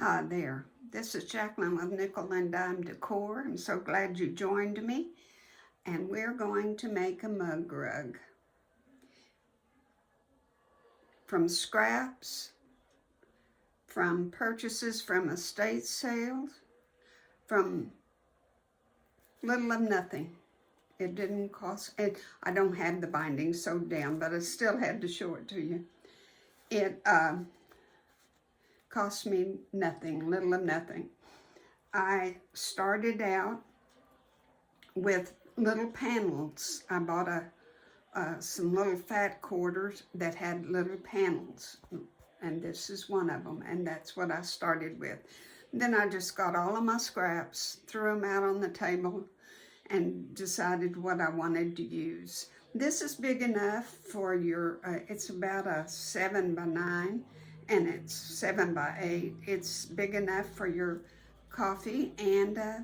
Hi there, this is Jacqueline with Nickel and Dime Decor. I'm so glad you joined me, and we're going to make a mug rug from scraps, from purchases from estate sales, from little of nothing. It didn't cost, I don't have the binding sewed down, but I still had to show it to you. It cost me nothing, little of nothing. I started out with little panels. I bought some little fat quarters that had little panels, and this is one of them, and that's what I started with. Then I just got all of my scraps, threw them out on the table, and decided what I wanted to use. This is big enough for your, it's about a 7 by 9, and it's 7 by 8. It's big enough for your coffee and a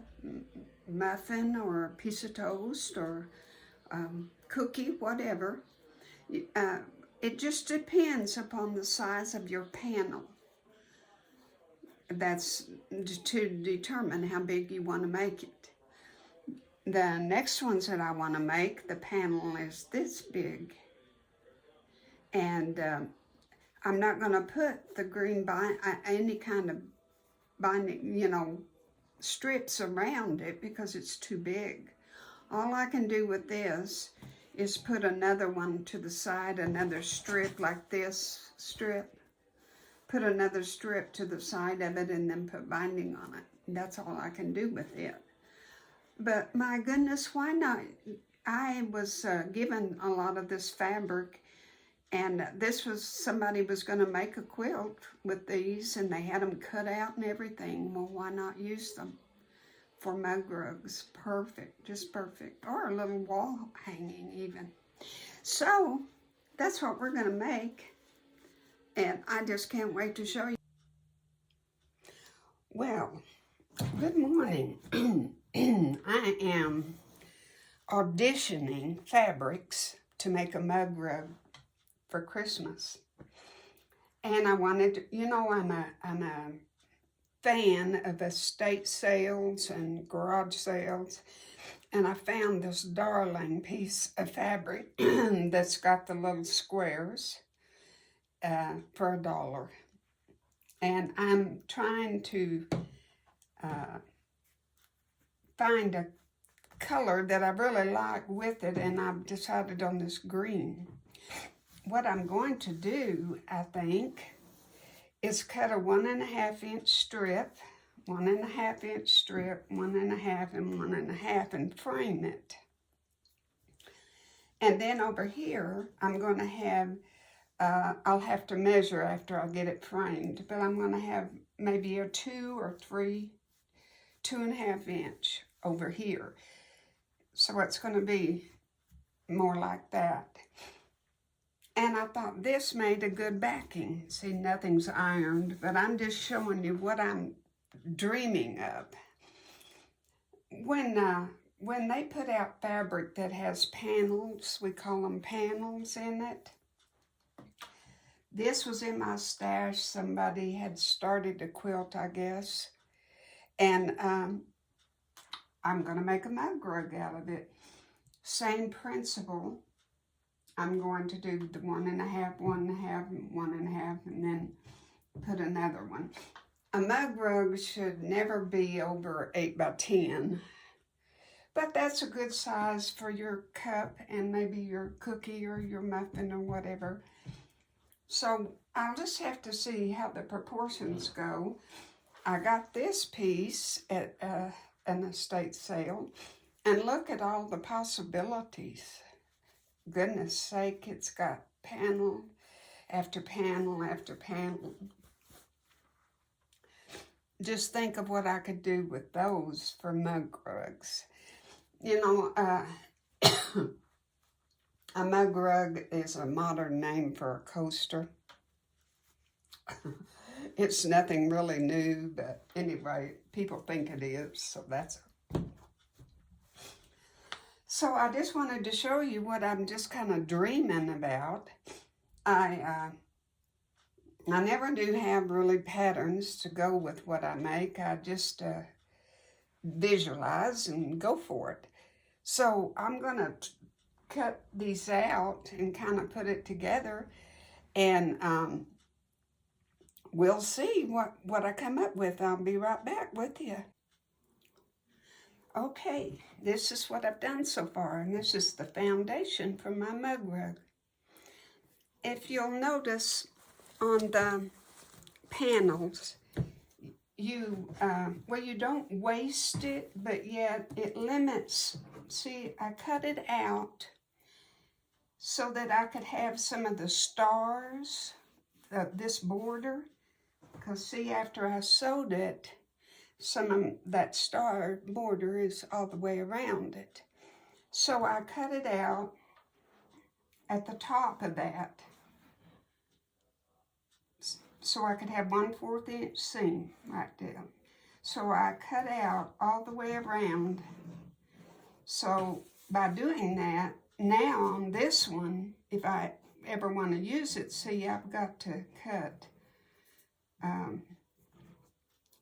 muffin or a piece of toast or cookie, whatever. It just depends upon the size of your panel. That's to determine how big you want to make it. The next ones that I want to make, the panel is this big. And I'm not going to put the green any kind of binding, strips around it because it's too big. All I can do with this is put another one to the side, another strip like this strip. Put another strip to the side of it and then put binding on it. That's all I can do with it. But my goodness, why not? I was given a lot of this fabric, and this was, somebody was going to make a quilt with these, and they had them cut out and everything. Well, why not use them for mug rugs? Perfect, just perfect. Or a little wall hanging even. So that's what we're going to make, and I just can't wait to show you. Well, good morning. I am auditioning fabrics to make a mug rug for Christmas. And I wanted to, I'm a fan of estate sales and garage sales. And I found this darling piece of fabric that's got the little squares for $1. And I'm trying to find a color that I really like with it, and I've decided on this green. What I'm going to do, I think, is cut a 1.5 inch strip, 1.5 inch strip, 1.5 and 1.5, and frame it. And then over here, I'm going to have, I'll have to measure after I get it framed, but I'm going to have maybe a 2 or 3, 2.5 inch over here. So it's going to be more like that. And I thought this made a good backing. See, nothing's ironed, but I'm just showing you what I'm dreaming of. When they put out fabric that has panels, we call them panels in it. This was in my stash. Somebody had started a quilt, I guess. And I'm going to make a mug rug out of it. Same principle. I'm going to do the 1.5, 1.5, 1.5, and then put another one. A mug rug should never be over 8 by 10, but that's a good size for your cup and maybe your cookie or your muffin or whatever. So I'll just have to see how the proportions go. I got this piece at an estate sale, and look at all the possibilities. Goodness sake, it's got panel after panel after panel. Just think of what I could do with those for mug rugs. A mug rug is a modern name for a coaster. It's nothing really new, but anyway, people think it is, so that's it. So I just wanted to show you what I'm just kind of dreaming about. I I never do have really patterns to go with what I make. I just visualize and go for it. So I'm going to cut these out and kind of put it together, and we'll see what I come up with. I'll be right back with you. Okay, this is what I've done so far, and this is the foundation for my mug rug. If you'll notice on the panels, you don't waste it, but yet it limits. See, I cut it out so that I could have some of the stars, this border, because see, after I sewed it, some of that star border is all the way around it. So I cut it out at the top of that, so I could have 1/4 inch seam right there. So I cut out all the way around. So by doing that, now on this one, if I ever want to use it, see, I've got to cut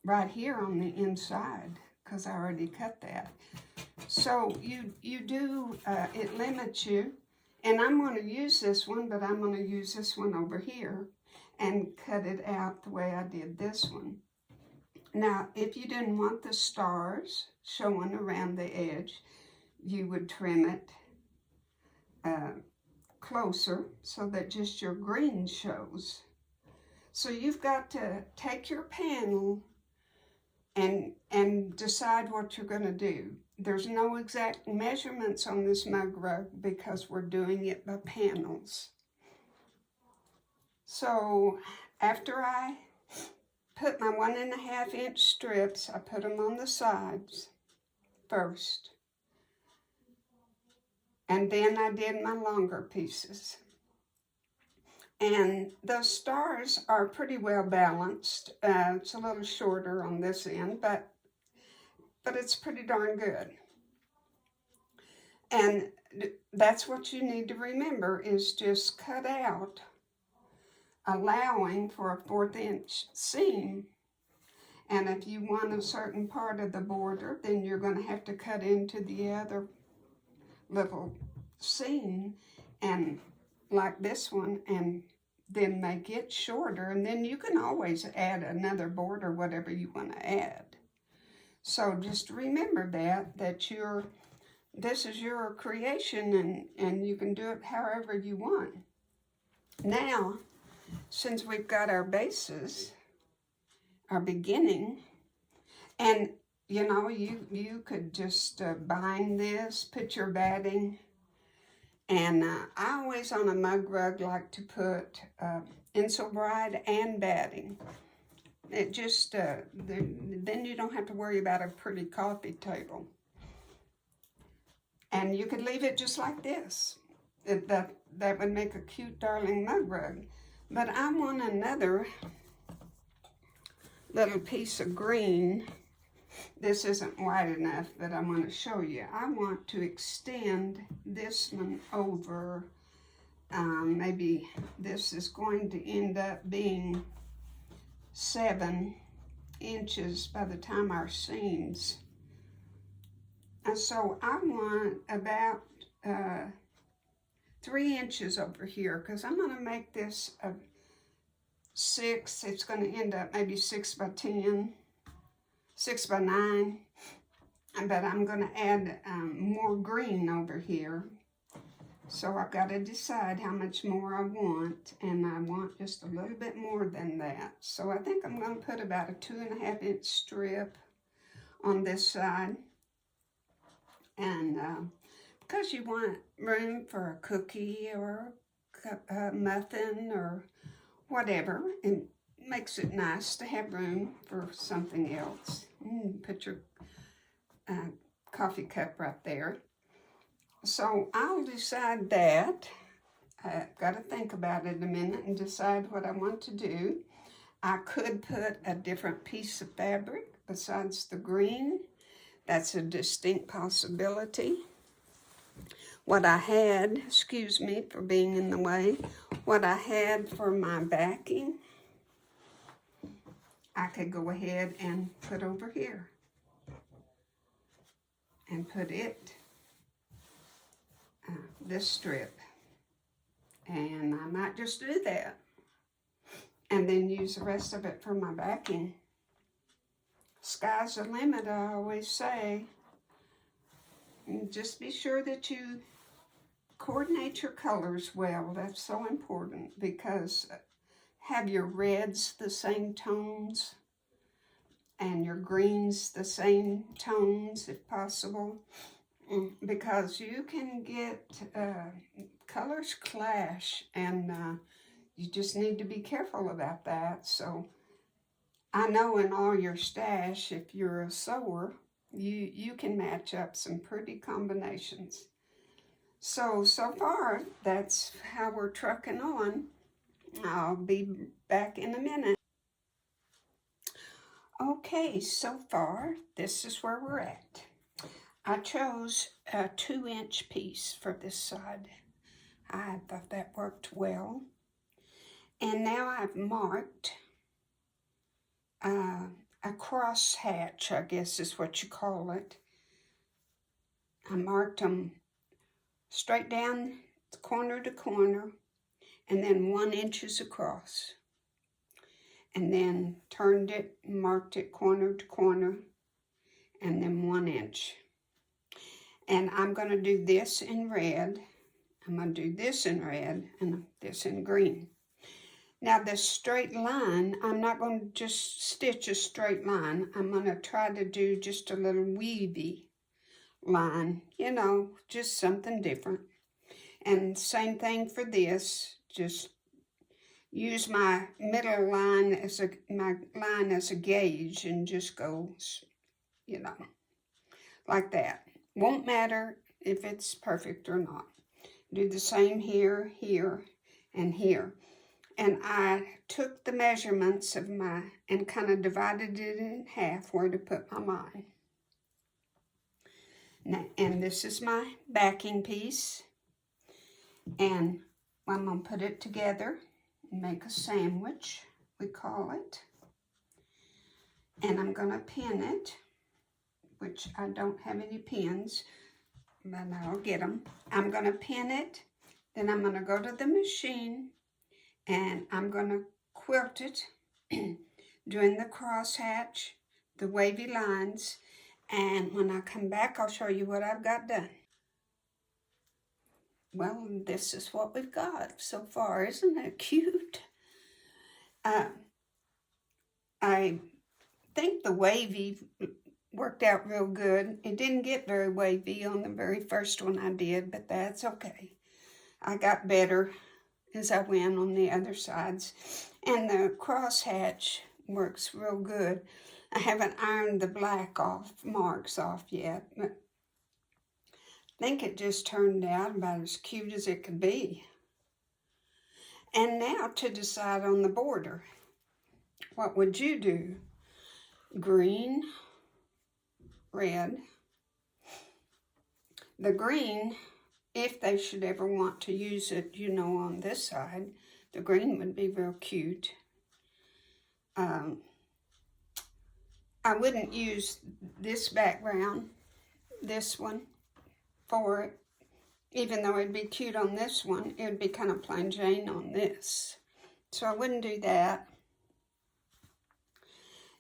right here on the inside, because I already cut that. So you do, it limits you, and I'm going to use this one, but I'm going to use this one over here and cut it out the way I did this one. Now, if you didn't want the stars showing around the edge, you would trim it closer so that just your green shows. So you've got to take your panel and decide what you're going to do. There's no exact measurements on this mug rug because we're doing it by panels. So after I put my 1.5 inch strips, I put them on the sides first. And then I did my longer pieces. And those stars are pretty well balanced. It's a little shorter on this end, but it's pretty darn good. And that's what you need to remember, is just cut out, allowing for a 1/4 inch seam. And if you want a certain part of the border, then you're going to have to cut into the other little seam, and like this one, and then make it shorter, and then you can always add another border, whatever you want to add. So just remember that this is your creation, and you can do it however you want. Now, since we've got our bases, our beginning, and you know, you could just bind this, put your batting, and I always on a mug rug like to put Insul bride and batting. It just, then you don't have to worry about a pretty coffee table. And you could leave it just like this. That would make a cute, darling mug rug. But I want another little piece of green. This isn't wide enough, but I'm going to show you. I want to extend this one over. Maybe this is going to end up being 7 inches by the time our seams. And so I want about 3 inches over here, because I'm going to make this a 6. It's going to end up maybe 6 by 10. 6 by 9, but I'm going to add more green over here. So I've got to decide how much more I want, and I want just a little bit more than that. So I think I'm going to put about a 2.5 inch strip on this side. And because you want room for a cookie or a muffin or whatever, and makes it nice to have room for something else. Put your coffee cup right there. So I'll decide that. I've got to think about it a minute and decide what I want to do. I could put a different piece of fabric besides the green. That's a distinct possibility. What I had, excuse me for being in the way, what I had for my backing I could go ahead and put over here and put it, this strip. And I might just do that. And then use the rest of it for my backing. Sky's the limit, I always say. And just be sure that you coordinate your colors well. That's so important, because have your reds the same tones and your greens the same tones if possible, because you can get colors clash, and you just need to be careful about that. So I know in all your stash, if you're a sewer, you can match up some pretty combinations. So far, that's how we're trucking on. I'll be back in a minute. Okay, so far, this is where we're at. I chose a 2-inch piece for this side. I thought that worked well. And now I've marked a cross hatch, I guess is what you call it. I marked them straight down corner to corner, and then 1 inch across. And then turned it, marked it corner to corner, and then 1 inch. And I'm going to do this in red. I'm going to do this in red and this in green. Now this straight line, I'm not going to just stitch a straight line. I'm going to try to do just a little weavy line, you know, just something different. And same thing for this, just use my middle line as a gauge and just go, you know, like that. Won't matter if it's perfect or not. Do the same here, here, and here. And I took the measurements of and kind of divided it in half where to put my line. Now, and this is my backing piece. And I'm going to put it together and make a sandwich, we call it. And I'm going to pin it, which I don't have any pins, but I'll get them. I'm going to pin it, then I'm going to go to the machine, and I'm going to quilt it, doing the crosshatch, the wavy lines, and when I come back, I'll show you what I've got done. Well, this is what we've got so far. Isn't it cute? I think the wavy worked out real good. It didn't get very wavy on the very first one I did, but that's okay. I got better as I went on the other sides. And the crosshatch works real good. I haven't ironed the black marks off yet, but I think it just turned out about as cute as it could be. And now to decide on the border. What would you do? Green, red. The green, if they should ever want to use it, you know, on this side, the green would be real cute. I wouldn't use this background, this one, for it. Even though it'd be cute on this one, it would be kind of plain Jane on this. So I wouldn't do that.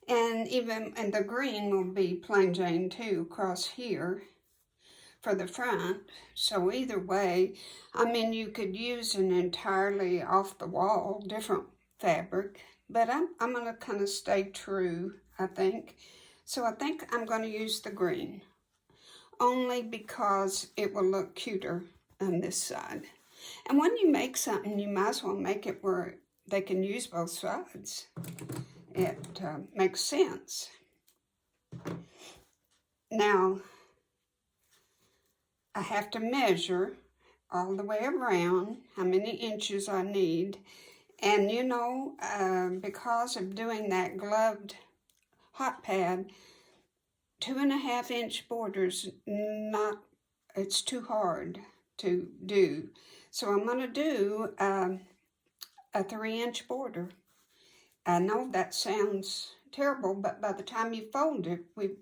And the green will be plain Jane too across here for the front. So either way, I mean, you could use an entirely off the wall, different fabric, but I'm going to kind of stay true, I think. So I think I'm going to use the green, only because it will look cuter on this side. And when you make something, you might as well make it where they can use both sides. It makes sense. Now, I have to measure all the way around how many inches I need. And you know, because of doing that gloved hot pad, 2.5 inch borders, it's too hard to do. So I'm going to do a 3 inch border. I know that sounds terrible, but by the time you fold it, we've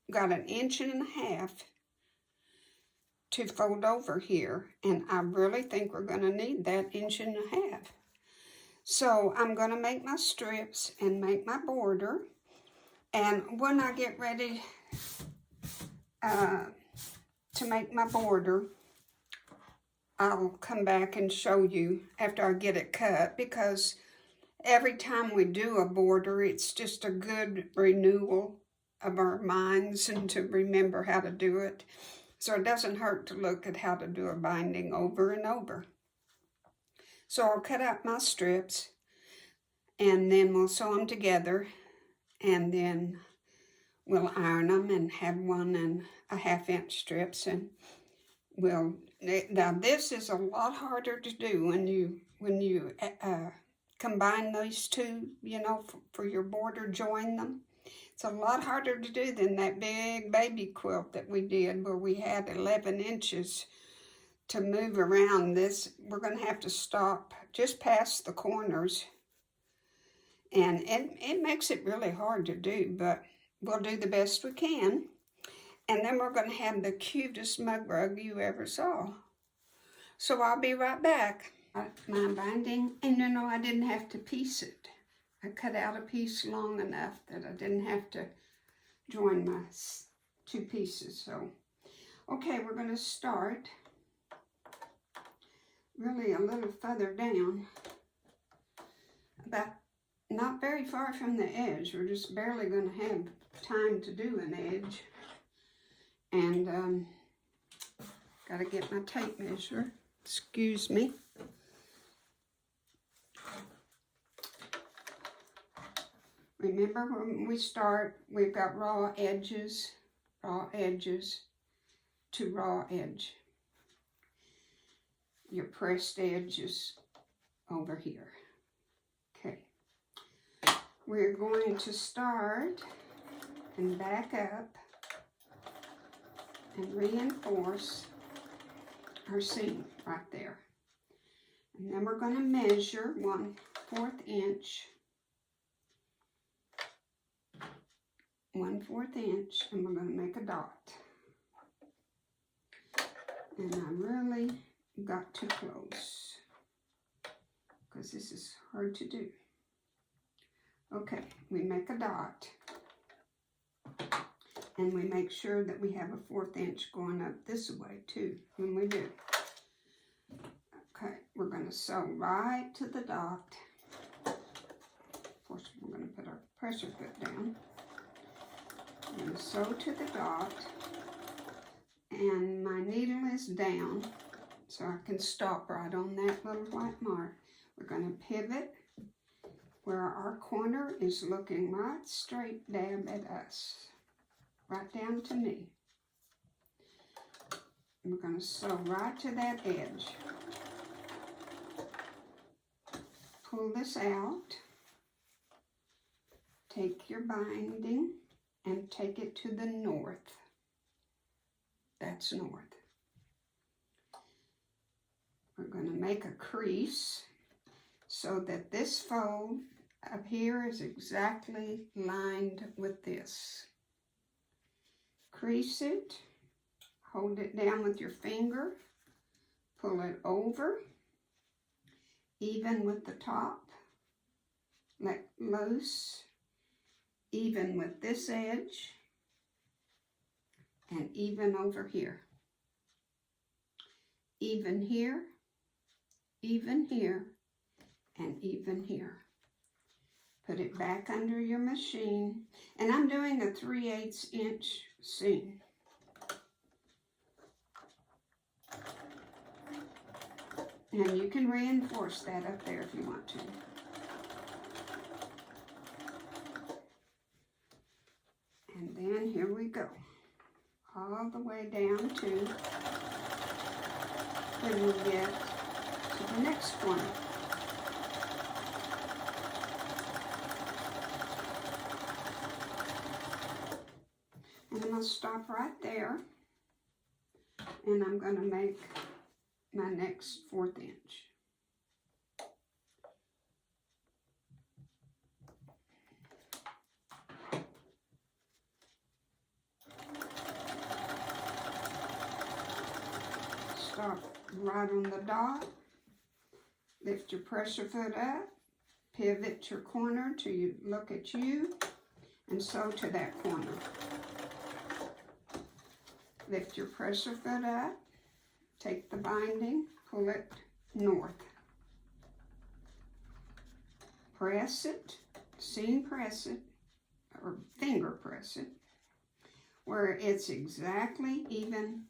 got 1.5 inches to fold over here, and I really think we're going to need that 1.5 inches. So I'm going to make my strips and make my border, and when I get ready to make my border, I'll come back and show you after I get it cut, because every time we do a border, it's just a good renewal of our minds and to remember how to do it. So it doesn't hurt to look at how to do a binding over and over. So I'll cut out my strips, and then we'll sew them together, and then we'll iron them and have 1.5 inch strips, and now this is a lot harder to do when you combine these two, you know, for your border, join them. It's a lot harder to do than that big baby quilt that we did where we had 11 inches to move around. This, we're going to have to stop just past the corners, and it makes it really hard to do, but we'll do the best we can. And then we're going to have the cutest mug rug you ever saw. So I'll be right back. My binding, and you know, I didn't have to piece it. I cut out a piece long enough that I didn't have to join my 2 pieces. So, okay, we're going to start really a little further down, about not very far from the edge. We're just barely going to have time to do an edge. And got to get my tape measure. Excuse me. Remember, when we start, we've got raw edges to raw edge. Your pressed edge is over here. Okay. We're going to start and back up and reinforce our seam right there. And then we're going to measure 1/4 inch, 1/4 inch, and we're going to make a dot. And I really got too close because this is hard to do. Okay, we make a dot. And we make sure that we have a 1/4 inch going up this way too when we do. Okay, we're going to sew right to the dot. Of course, we're going to put our pressure foot down. We're going to sew to the dot. And my needle is down, so I can stop right on that little white mark. We're going to pivot where our corner is looking right straight dab at us. Right down to me. And we're going to sew right to that edge. Pull this out. Take your binding and take it to the north. That's north. We're going to make a crease so that this fold up here is exactly lined with this. Crease it, hold it down with your finger, pull it over, even with the top, let loose, even with this edge, and even over here. Even here, even here, and even here. Put it back under your machine, and I'm doing a 3/8 inch seam. And you can reinforce that up there if you want to. And then here we go. All the way down to when we get to the next one. And I'm going to stop right there, and I'm going to make my next 1/4 inch. stop right on the dot. Lift your pressure foot up. Pivot your corner till you look at you. And sew to that corner. Lift your pressure foot up. Take the binding. Pull it north. Press it. Seam press it. Or finger press it. Where it's exactly even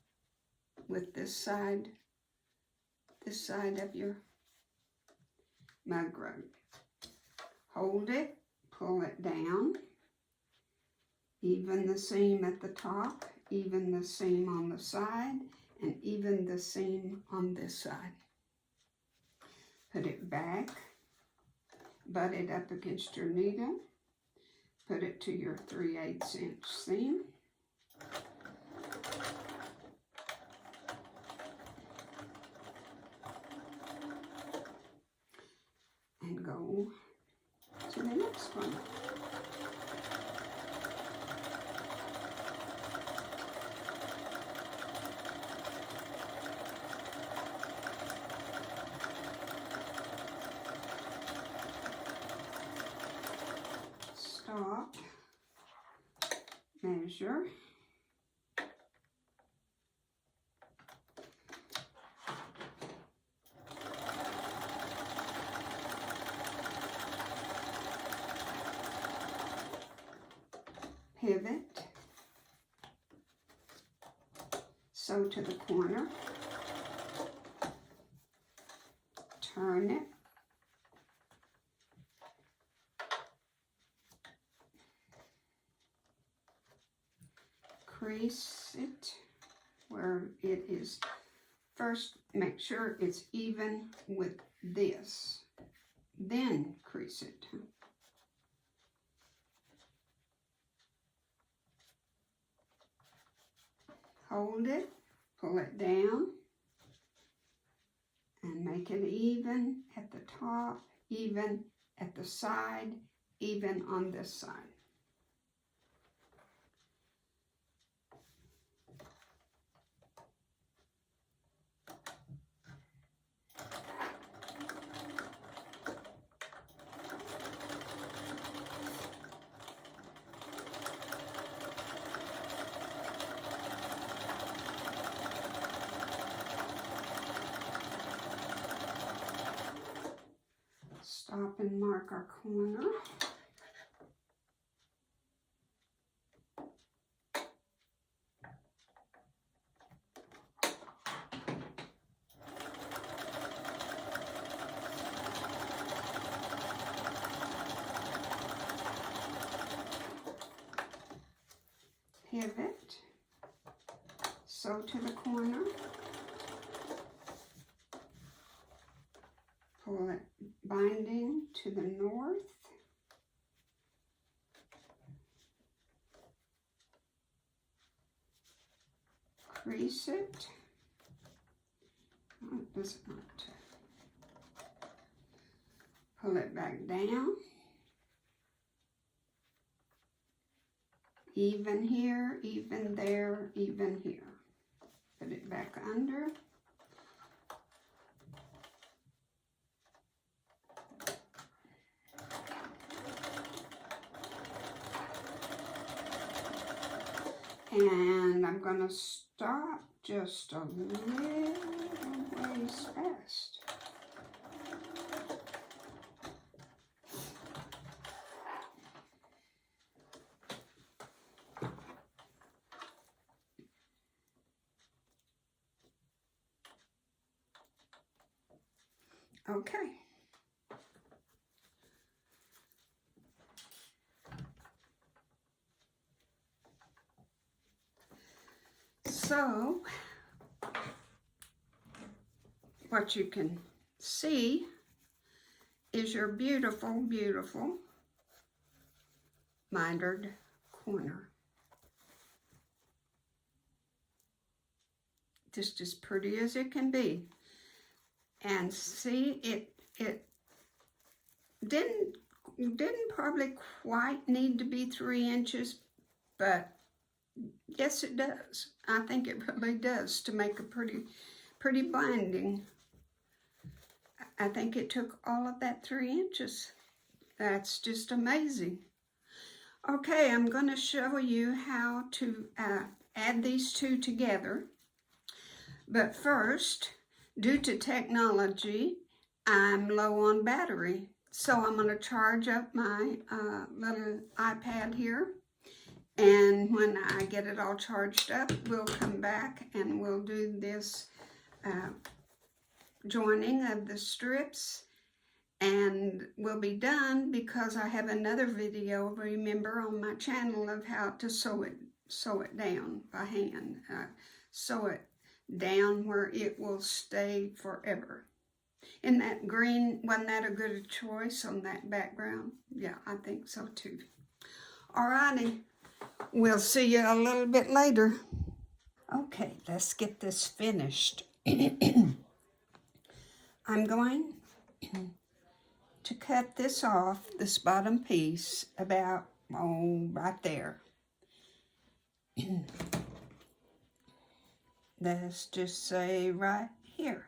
with this side of your mug rug. Hold it, pull it down, even the seam at the top, even the seam on the side, and even the seam on this side. Put it back, butt it up against your needle, put it to your 3/8 inch seam. And go to the next one. Stop, measure, pivot, sew to the corner, turn it, crease it where it is. First, make sure it's even with this, then crease it. Hold it, pull it down, and make it even at the top, even at the side, even on this side. Stop and mark our corner. Pivot, sew to the corner, pull it binding to the north, crease it, pull it back down, even here, even there, even here. Put it back under. And I'm going to stop just a little ways past. Okay. So, what you can see is your beautiful, beautiful mitered corner. Just as pretty as it can be. And see, it didn't probably quite need to be 3 inches, but yes, it does. I think it really does to make a pretty pretty binding. I think it took all of that 3 inches. That's just amazing. Okay, I'm going to show you how to add these two together. But first, due to technology, I'm low on battery. So I'm going to charge up my little iPad here. And when I get it all charged up, we'll come back and we'll do this joining of the strips. And we'll be done because I have another video, remember, on my channel of how to sew it down by hand. Sew it down where it will stay forever. And that green, wasn't that a good choice on that background? Yeah, I think so too. Alrighty, we'll see you a little bit later. Okay, let's get this finished. I'm going to cut this off, this bottom piece, about, right there. Let's just say right here.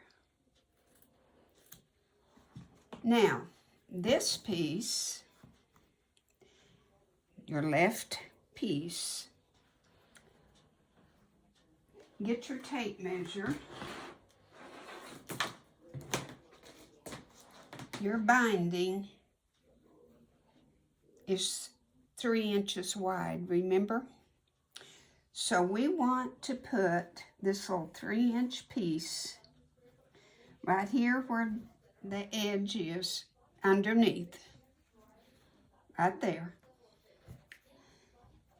Now, this piece, your left piece, get your tape measure. Your binding is 3 inches wide, remember? So we want to put this little 3-inch piece right here where the edge is underneath, right there.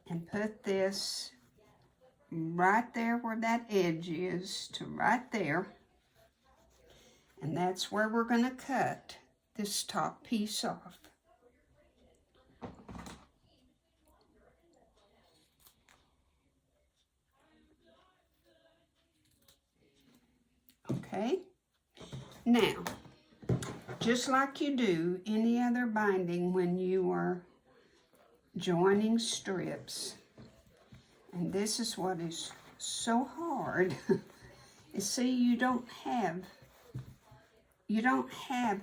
And put this right there where that edge is to right there. And that's where we're going to cut this top piece off. Okay, now, just like you do any other binding when you are joining strips, and this is what is so hard, is see you don't have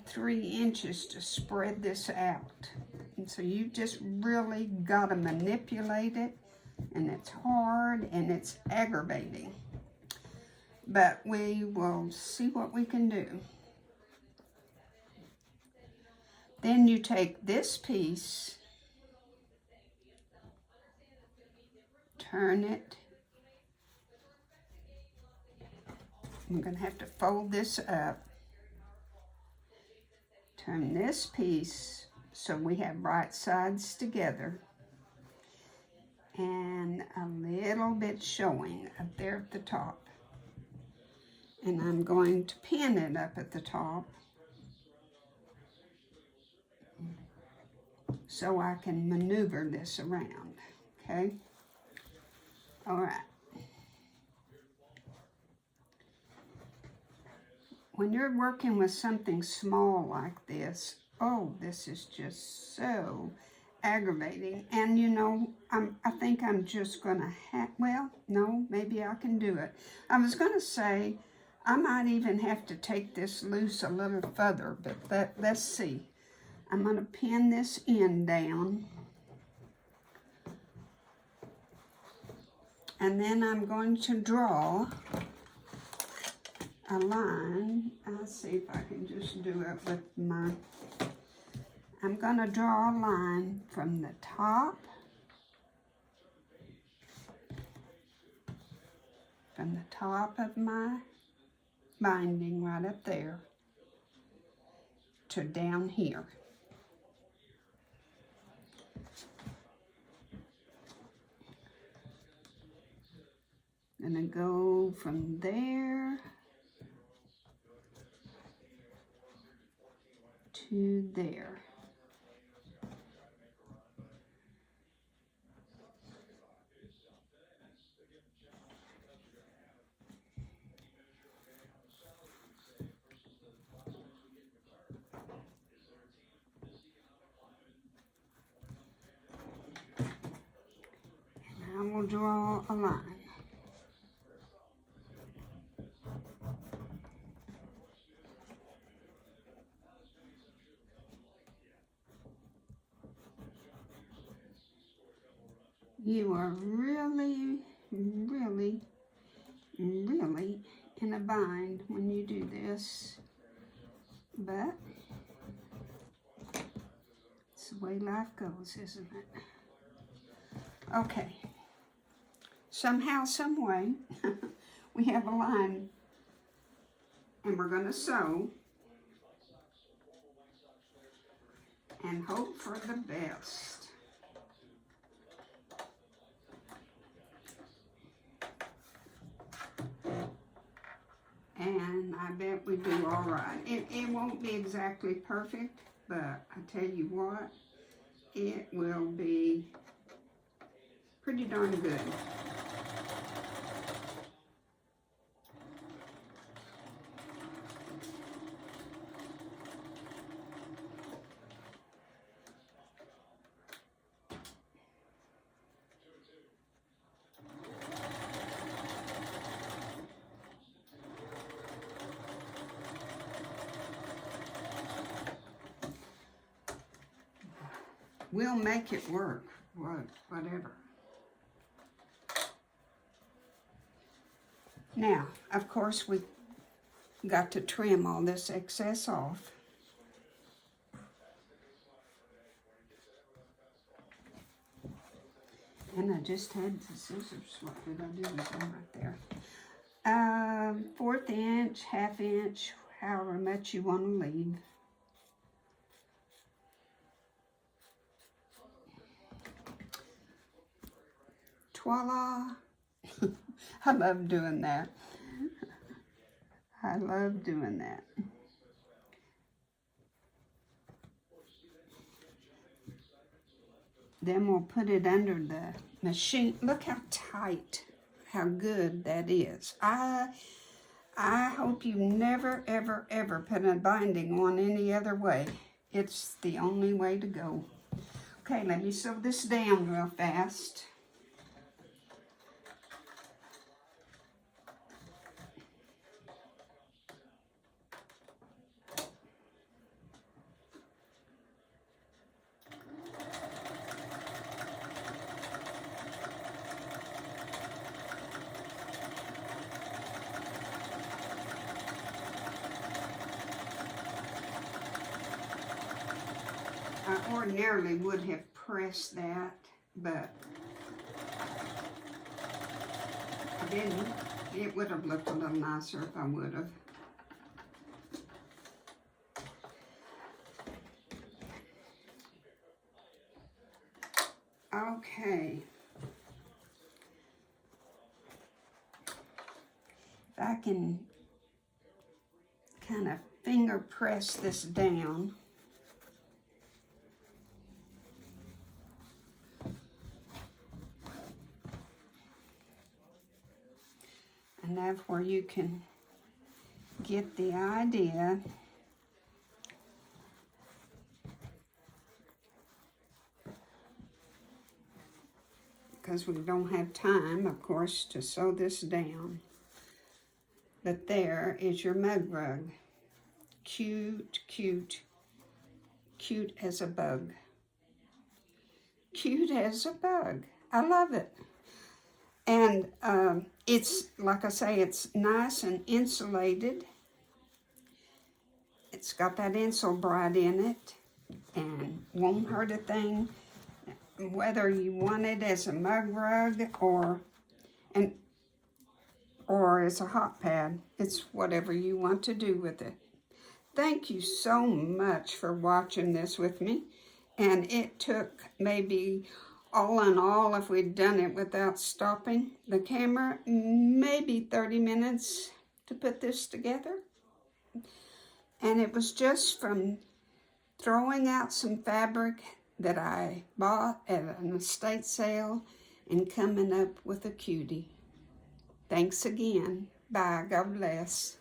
3 inches to spread this out. And so you just really got to manipulate it, and it's hard and it's aggravating. But we will see what we can do. Then you take this piece, turn it. I'm going to have to fold this up. Turn this piece so we have right sides together. And a little bit showing up there at the top. And I'm going to pin it up at the top so I can maneuver this around, okay? All right. When you're working with something small like this, this is just so aggravating. And you know, I think I'm just gonna well, no, maybe I can do it. I was gonna say, I might even have to take this loose a little further, but let's see. I'm going to pin this end down. And then I'm going to draw a line. I'll see if I can just do it with my... I'm going to draw a line from the top, of my binding right up there to down here. And then go from there to there. And I will draw a line. You are really, really, really in a bind when you do this, but it's the way life goes, isn't it? Okay, somehow, some way, we have a line, and we're going to sew and hope for the best. And I bet we do all right. It won't be exactly perfect, but I tell you what, it will be pretty darn good. We'll make it work, whatever. Now, of course, we got to trim all this excess off. And I just had the scissors. What did I do with them right there? 1/4 inch, 1/2 inch, however much you want to leave. Voila! I love doing that. I love doing that. Then we'll put it under the machine. Look how tight, how good that is. I hope you never, ever, ever put a binding on any other way. It's the only way to go. Okay, let me sew this down real fast. I ordinarily would have pressed that, but I didn't. It would have looked a little nicer if I would have. Okay. If I can kind of finger press this down. Enough where you can get the idea. Because we don't have time, of course, to sew this down. But there is your mug rug. Cute, cute, cute as a bug. Cute as a bug. I love it. And it's, like I say, it's nice and insulated. It's got that Insulbrite in it and won't hurt a thing. Whether you want it as a mug rug or as a hot pad, it's whatever you want to do with it. Thank you so much for watching this with me. And it took maybe, all in all, if we'd done it without stopping the camera, maybe 30 minutes to put this together. And it was just from throwing out some fabric that I bought at an estate sale and coming up with a cutie. Thanks again. Bye. God bless.